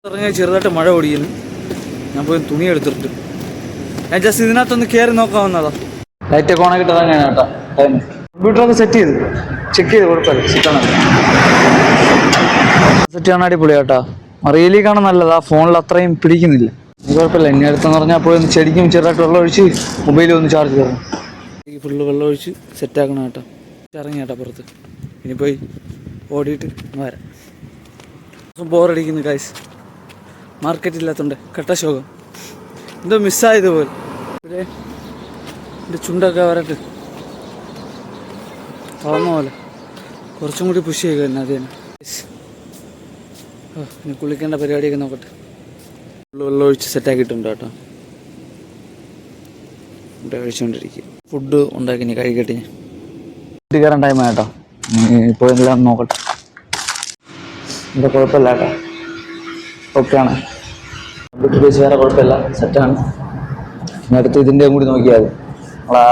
ഇറങ്ങിയ ചെറുതായിട്ട് മഴ പൊടിയുന്നു. ഞാൻ പോയി തുണി എടുത്തിട്ട് ഞാൻ ജസ്റ്റ് ഇതിനകത്തൊന്ന് കയറി നോക്കാൻ വന്നതാ. ലൈറ്റൊക്കെ ഓണാക്കിട്ട് തന്നെയാണ് കേട്ടോ. കമ്പ്യൂട്ടറൊക്കെ സെറ്റ് ചെയ്ത് ചെക്ക് ചെയ്ത് കുഴപ്പമില്ല. സെറ്റ് കാണാൻ അടിപൊളി കേട്ടോ. റിയലി കാണാൻ നല്ലതാ, ഫോണിൽ അത്രയും പിടിക്കുന്നില്ല. കുഴപ്പമില്ല. ഇനി അടുത്തെന്ന് പറഞ്ഞാൽ പോയി ഒന്ന് ചെടിക്കും ചെറുതായിട്ട് വെള്ളം ഒഴിച്ച് മൊബൈലിൽ ഒന്ന് ചാർജ് തരണം. ഫുള്ള് വെള്ളം ഒഴിച്ച് സെറ്റാക്കണം കേട്ടോ. ഇറങ്ങി കേട്ടോ പുറത്ത്. ഇനി പോയി ഓടിയിട്ട് വരാം. ബോറടിക്കുന്നു ഗൈസ്. മാർക്കറ്റില്ലാത്തതുകൊണ്ട് കട്ട ശോകം എന്തോ മിസ്സായതുപോലെ. ഇവിടെ എൻ്റെ ചുണ്ടൊക്കെ വരട്ട് തളർന്ന പോലെ കുറച്ചും കൂടി പുഷ് ചെയ്യുക തന്നെ. അത് തന്നെ. ഇനി കുളിക്കേണ്ട പരിപാടിയൊക്കെ നോക്കട്ടെ. വെള്ളം ഒഴിച്ച് സെറ്റാക്കിയിട്ടുണ്ട് കേട്ടോ. ഇവിടെ കഴിച്ചുകൊണ്ടിരിക്കുക. ഫുഡ് ഉണ്ടാക്കി ഇനി കഴിക്കട്ടെ. ഞാൻ വീട്ടിൽ കയറാൻ ടൈം കേട്ടോ. ഇപ്പോൾ എല്ലാം നോക്കട്ടെ. എന്താ കുഴപ്പമില്ല കേട്ടോ. ഓക്കെയാണ്. കമ്പ്യൂട്ടർ ബേസ് വേറെ കുഴപ്പമില്ല, സെറ്റാണ്. ഇനി അടുത്ത് ഇതിൻ്റെയും കൂടി നോക്കിയാൽ മതി. നമ്മളാ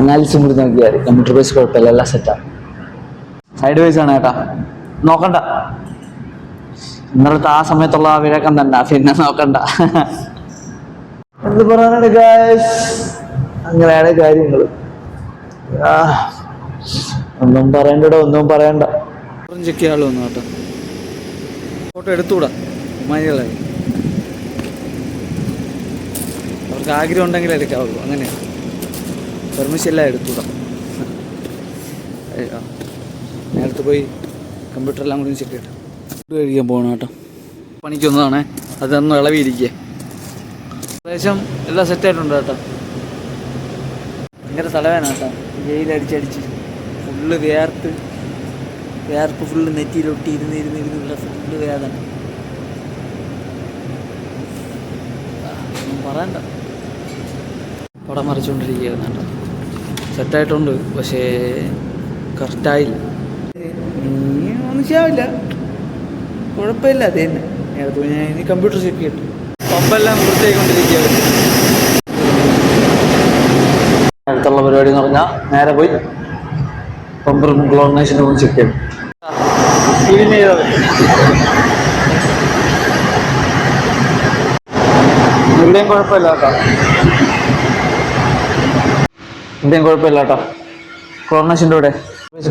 അനാലിസും കൂടി നോക്കിയാൽ മതി. കമ്പ്യൂട്ടർ ബേസ് കുഴപ്പമില്ല, എല്ലാം സെറ്റാണ്. സൈഡ് വൈസ് ആണ് കേട്ടോ. നോക്കണ്ട. ഇന്നലത്തെ ആ സമയത്തുള്ള ആ വിഴക്കം തന്നെ, പിന്നെ നോക്കണ്ട. എന്ത് പറയാനാണ് ഗൈസ്, അങ്ങനെയാണ് കാര്യങ്ങൾ. ഒന്നും പറയണ്ടോ, ഒന്നും പറയണ്ട. ചെക്ക് ചെയ്യാളോ ഒന്ന് കേട്ടോ. ഫോട്ടോ എടുത്തുകൂടാ മൈകളായി. അവർക്ക് ആഗ്രഹം ഉണ്ടെങ്കിൽ എടുക്കാവുള്ളൂ, അങ്ങനെയാണ്. പെർമിഷൻ എല്ലാം എടുത്തുകൂടാ. നേരത്തെ പോയി കമ്പ്യൂട്ടറെല്ലാം കൂടി ചെക്ക് ചെയ്തിട്ട് ഫുഡ് കഴിക്കാൻ പോകണം കേട്ടോ. പണിക്ക് വന്നതാണേ, അതൊന്നും ഇളവിയിരിക്കുക. ഏകദേശം എല്ലാം സെറ്റായിട്ടുണ്ട് കേട്ടോ. ഭയങ്കര തലവേന കേട്ടോ. വെയിലടിച്ചടിച്ച് ഫുള്ള് വേർപ്പ് ഫുള്ള് നെറ്റിയിലൊട്ടി ഇരുന്നില്ല. ഫുള്ള് വേദന. ഒന്നും പറയണ്ട. പടം മറിച്ചുകൊണ്ടിരിക്കുകയായിരുന്നു കേട്ടോ. സെറ്റായിട്ടുണ്ട്, പക്ഷേ കറക്റ്റായില്ല. ഒന്നും ചെയ്യാവില്ല, കുഴപ്പമില്ല. അത് തന്നെ. നേരത്തെ ഞാൻ ഇനി കമ്പ്യൂട്ടർ ചെക്ക് ചെയ്തിട്ട് പമ്പെല്ലാം വൃത്തിയായിക്കൊണ്ടിരിക്കുകയാണ്. അടുത്തുള്ള പരിപാടി എന്ന് പറഞ്ഞാൽ നേരെ പോയി പമ്പറും ക്ലോറിനേഷനും പോയി ചെക്ക് ചെയ്യും. ക്ലീൻ ചെയ്താൽ ഇവിടെയും കുഴപ്പമില്ല കേട്ടോ. ഇവിടെയും കുഴപ്പമില്ല കേട്ടോ. ക്ലോറിനേഷൻ്റെ ഇവിടെ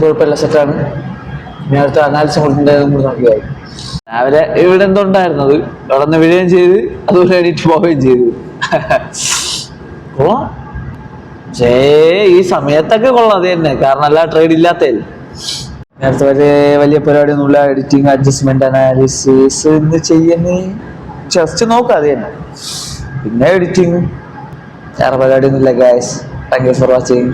കുഴപ്പമില്ല, സെറ്റാണ്. ഇനി അടുത്ത അനാലിസിസ് കൂടി നോക്കിയാൽ രാവിലെ ഇവിടെ എന്തുണ്ടായിരുന്നത് അവിടെ നിന്ന് വീഴുകയും ചെയ്ത്, അതുപോലെ എണീറ്റ് പോവുകയും ചെയ്തു. പക്ഷേ ഈ സമയത്തൊക്കെ കൊള്ളാം. അത് തന്നെ, കാരണം എല്ലാ ട്രേഡ് ഇല്ലാത്തല്ലേ. നേരത്തെ വലിയ പരിപാടിയൊന്നുമില്ല. എഡിറ്റിങ്, അഡ്ജസ്റ്റ്മെന്റ്, അനാലിസിസ് ഇന്ന് ചെയ്യുന്ന ജസ്റ്റ് നോക്കാം. അത് തന്നെ. പിന്നെ എഡിറ്റിങ്, വേറെ പരിപാടിയൊന്നുമില്ല guys. Thank you for watching.